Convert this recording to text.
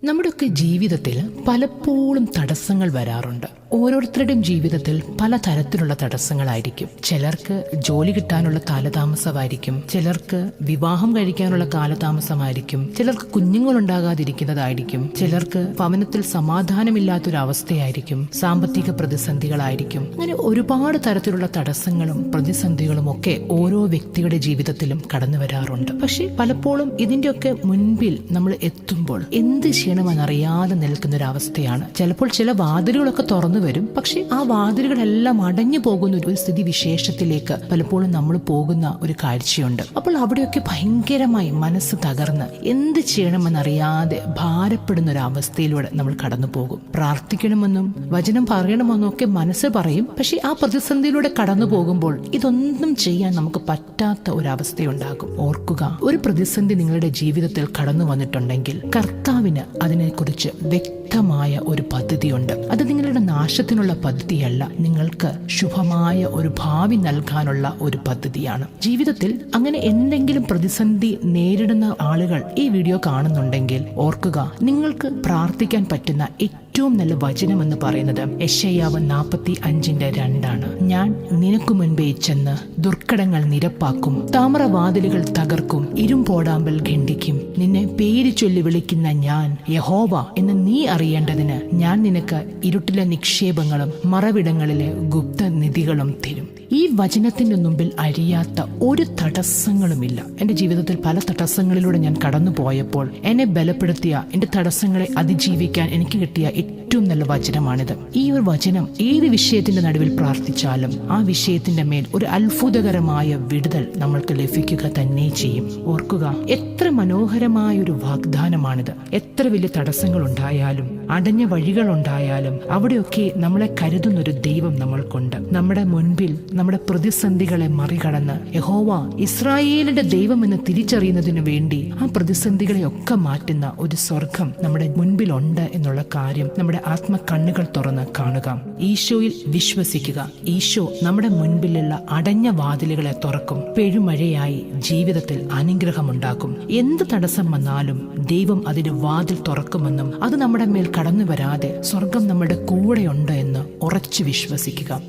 നമ്മുടെയൊക്കെ ജീവിതത്തിൽ പലപ്പോഴും തടസ്സങ്ങൾ വരാറുണ്ട്. ഓരോരുത്തരുടെയും ജീവിതത്തിൽ പല തരത്തിലുള്ള തടസ്സങ്ങളായിരിക്കും. ചിലർക്ക് ജോലി കിട്ടാനുള്ള കാലതാമസമായിരിക്കും, ചിലർക്ക് വിവാഹം കഴിക്കാനുള്ള കാലതാമസമായിരിക്കും, ചിലർക്ക് കുഞ്ഞുങ്ങളുണ്ടാകാതിരിക്കുന്നതായിരിക്കും, ചിലർക്ക് ഭവനത്തിൽ സമാധാനമില്ലാത്തൊരവസ്ഥയായിരിക്കും, സാമ്പത്തിക പ്രതിസന്ധികളായിരിക്കും. അങ്ങനെ ഒരുപാട് തരത്തിലുള്ള തടസ്സങ്ങളും പ്രതിസന്ധികളും ഒക്കെ ഓരോ വ്യക്തിയുടെ ജീവിതത്തിലും കടന്നു വരാറുണ്ട്. പക്ഷെ പലപ്പോഴും ഇതിന്റെയൊക്കെ മുൻപിൽ നമ്മൾ എത്തുമ്പോൾ എന്ത് ചെയ്യണമെന്നറിയാതെ നിൽക്കുന്നൊരവസ്ഥയാണ്. ചിലപ്പോൾ ചില വാതിലുകളൊക്കെ തുറന്നു വരും, പക്ഷെ ആ വാതിലുകളെല്ലാം അടഞ്ഞു പോകുന്ന ഒരു സ്ഥിതി വിശേഷത്തിലേക്ക് പലപ്പോഴും നമ്മൾ പോകുന്ന ഒരു കാഴ്ചയുണ്ട്. അപ്പോൾ അവിടെയൊക്കെ ഭയങ്കരമായി മനസ്സ് തകർന്ന് എന്ത് ചെയ്യണമെന്നറിയാതെ ഭാരപ്പെടുന്ന ഒരു അവസ്ഥയിലൂടെ നമ്മൾ കടന്നു പോകും. പ്രാർത്ഥിക്കണമെന്നും വചനം പറയണമെന്നും ഒക്കെ മനസ്സ് പറയും, പക്ഷെ ആ പ്രതിസന്ധിയിലൂടെ കടന്നു പോകുമ്പോൾ ഇതൊന്നും ചെയ്യാൻ നമുക്ക് പറ്റാത്ത ഒരവസ്ഥയുണ്ടാകും. ഓർക്കുക, ഒരു പ്രതിസന്ധി നിങ്ങളുടെ ജീവിതത്തിൽ കടന്നു വന്നിട്ടുണ്ടെങ്കിൽ കർത്താവിന് അതിനെക്കുറിച്ച് വ്യക്തമായ ഒരു പദ്ധതിയുണ്ട്. അത് നിങ്ങളുടെ നാശത്തിനുള്ള പദ്ധതിയല്ല, നിങ്ങൾക്ക് ശുഭമായ ഒരു ഭാവി നൽകാനുള്ള ഒരു പദ്ധതിയാണ്. ജീവിതത്തിൽ അങ്ങനെ എന്തെങ്കിലും പ്രതിസന്ധി നേരിടുന്ന ആളുകൾ ഈ വീഡിയോ കാണുന്നുണ്ടെങ്കിൽ ഓർക്കുക, നിങ്ങൾക്ക് പ്രാർത്ഥിക്കാൻ പറ്റുന്ന ഏറ്റവും നല്ല വചനം എന്ന് പറയുന്നത് യെശയ്യാവ് 45:2 ഞാൻ നിനക്ക് മുൻപേ ചെന്ന് ദുർഘടങ്ങൾ നിരപ്പാക്കും, താമ്രവാതിലുകൾ തകർക്കും, ഇരുമ്പോടാമ്പൽ ഖണ്ഡിക്കും. നിന്നെ പേര് ചൊല്ലി വിളിക്കുന്ന ഞാൻ യഹോവ എന്ന് നീ അറിയേണ്ടതിന് ഞാൻ നിനക്ക് ഇരുട്ടിലെ നിക്ഷേപങ്ങളും മറവിടങ്ങളിലെ ഗുപ്തനിധികളും തരും. ഈ വചനത്തിന്റെ മുമ്പിൽ അഴിയാത്ത ഒരു തടസ്സങ്ങളുമില്ല. എന്റെ ജീവിതത്തിൽ പല തടസ്സങ്ങളിലൂടെ ഞാൻ കടന്നു പോയപ്പോൾ എന്നെ ബലപ്പെടുത്തിയ, എന്റെ തടസ്സങ്ങളെ അതിജീവിക്കാൻ എനിക്ക് കിട്ടിയ ഏറ്റവും നല്ല വചനമാണിത്. ഈ ഒരു വചനം ഏത് വിഷയത്തിന്റെ നടുവിൽ പ്രാർത്ഥിച്ചാലും ആ വിഷയത്തിന്റെ മേൽ ഒരു അത്ഭുതകരമായ വിടുതൽ നമ്മൾക്ക് ലഭിക്കുക തന്നെ ചെയ്യും. ഓർക്കുക, എത്ര മനോഹരമായ ഒരു വാഗ്ദാനമാണിത്. എത്ര വലിയ തടസ്സങ്ങൾ ഉണ്ടായാലും അടഞ്ഞ വഴികൾ ഉണ്ടായാലും അവിടെയൊക്കെ നമ്മളെ കരുതുന്നൊരു ദൈവം നമ്മൾക്കുണ്ട്. നമ്മുടെ മുൻപിൽ നമ്മുടെ പ്രതിസന്ധികളെ മറികടന്ന് യഹോവ ഇസ്രായേലിന്റെ ദൈവം എന്ന് തിരിച്ചറിയുന്നതിനു വേണ്ടി ആ പ്രതിസന്ധികളെയൊക്കെ മാറ്റുന്ന ഒരു സ്വർഗം നമ്മുടെ മുൻപിലുണ്ട് എന്നുള്ള കാര്യം നമ്മുടെ ആത്മകണ്ണുകൾ തുറന്ന് കാണുക. ഈശോയിൽ വിശ്വസിക്കുക. ഈശോ നമ്മുടെ മുൻപിലുള്ള അടഞ്ഞ വാതിലുകളെ തുറക്കും. പെരുമഴയായി ജീവിതത്തിൽ അനുഗ്രഹമുണ്ടാക്കും. എന്ത് തടസ്സം വന്നാലും ദൈവം അതിന് വാതിൽ തുറക്കുമെന്നും അത് നമ്മുടെ മേൽ കടന്നു വരാതെ സ്വർഗം നമ്മുടെ കൂടെയുണ്ട് എന്ന് ഉറച്ചു വിശ്വസിക്കുക.